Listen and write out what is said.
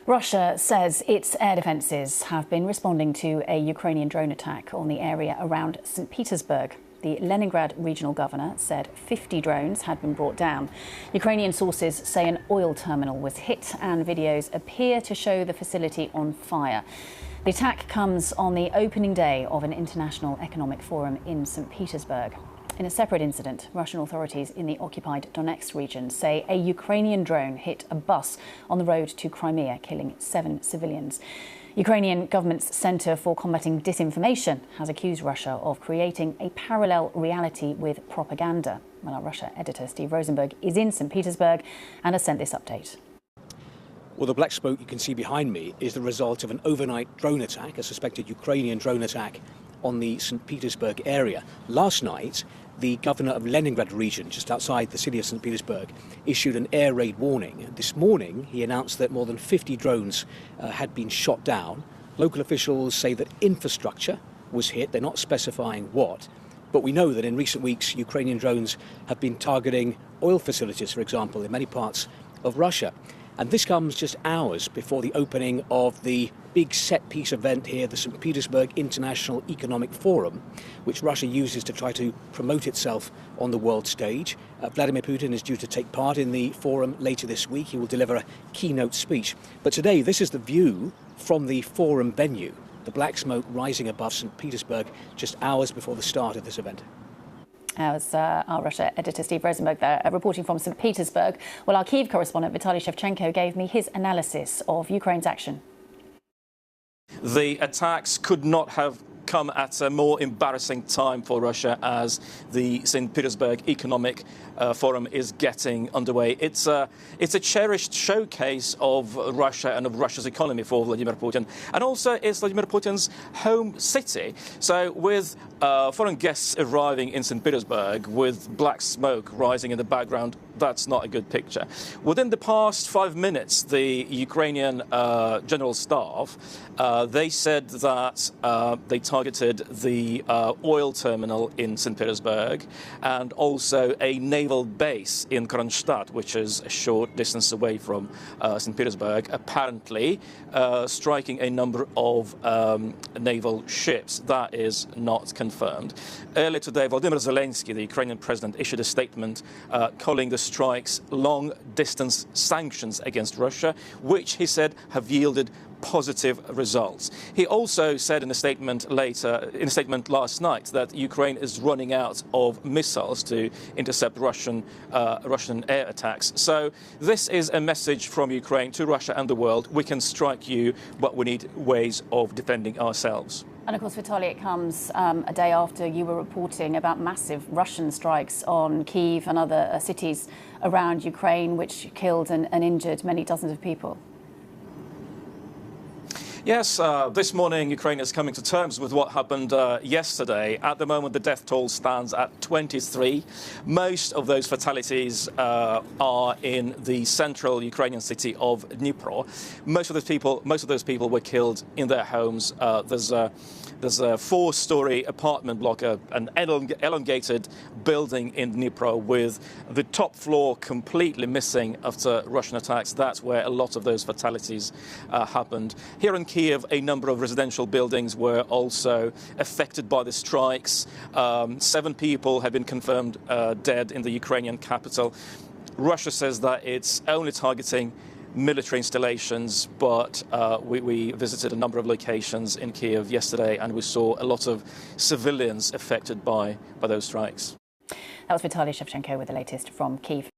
Russia says its air defences have been responding to a Ukrainian drone attack on the area around St. Petersburg. The Leningrad regional governor said 50 drones had been brought down. Ukrainian sources say an oil terminal was hit and videos appear to show the facility on fire. The attack comes on the opening day of an international economic forum in St. Petersburg. In a separate incident, Russian authorities in the occupied Donetsk region say a Ukrainian drone hit a bus on the road to Crimea, killing 7 civilians. Ukrainian government's Centre for Combating Disinformation has accused Russia of creating a parallel reality with propaganda. Well, our Russia editor Steve Rosenberg is in St. Petersburg and has sent this update. Well, the black smoke you can see behind me is the result of an overnight drone attack, a suspected Ukrainian drone attack on the St. Petersburg area. Last night, the governor of Leningrad region, just outside the city of St. Petersburg, issued an air raid warning. This morning, he announced that more than 50 drones had been shot down. Local officials say that infrastructure was hit. They're not specifying what. But we know that in recent weeks, Ukrainian drones have been targeting oil facilities, for example, in many parts of Russia. And this comes just hours before the opening of the big set-piece event here, the St. Petersburg International Economic Forum, which Russia uses to try to promote itself on the world stage. Vladimir Putin is due to take part in the forum later this week. He will deliver a keynote speech. But today, this is the view from the forum venue, the black smoke rising above St. Petersburg just hours before the start of this event. As our Russia editor Steve Rosenberg there, reporting from St. Petersburg. Well, our Kyiv correspondent Vitaly Shevchenko gave me his analysis of Ukraine's action. The attacks could not have come at a more embarrassing time for Russia as the St. Petersburg Economic Forum is getting underway. It's a cherished showcase of Russia and of Russia's economy for Vladimir Putin. And also it's Vladimir Putin's home city. So with foreign guests arriving in St. Petersburg with black smoke rising in the background, that's not a good picture. Within the past 5 minutes, the Ukrainian General Staff, they said that they targeted the oil terminal in St. Petersburg and also a naval base in Kronstadt, which is a short distance away from St. Petersburg, apparently striking a number of naval ships. That is not confirmed. Earlier today, Volodymyr Zelensky, the Ukrainian president, issued a statement calling the strikes long-distance sanctions against Russia, which he said have yielded positive results. He also said in a statement last night that Ukraine is running out of missiles to intercept Russian air attacks. So this is a message from Ukraine to Russia and the world. We can strike you, but we need ways of defending ourselves. And of course, Vitaly, it comes a day after you were reporting about massive Russian strikes on Kyiv and other cities around Ukraine, which killed and injured many dozens of people. Yes, this morning Ukraine is coming to terms with what happened yesterday. At the moment, the death toll stands at 23. Most of those fatalities are in the central Ukrainian city of Dnipro. Most of those people were killed in their homes. There's a 4-story apartment block, an elongated building in Dnipro with the top floor completely missing after Russian attacks. That's where a lot of those fatalities happened. Here in Kyiv, a number of residential buildings were also affected by the strikes. 7 people have been confirmed dead in the Ukrainian capital. Russia says that it's only targeting military installations, but we visited a number of locations in Kyiv yesterday and we saw a lot of civilians affected by those strikes. That was Vitaly Shevchenko with the latest from Kyiv.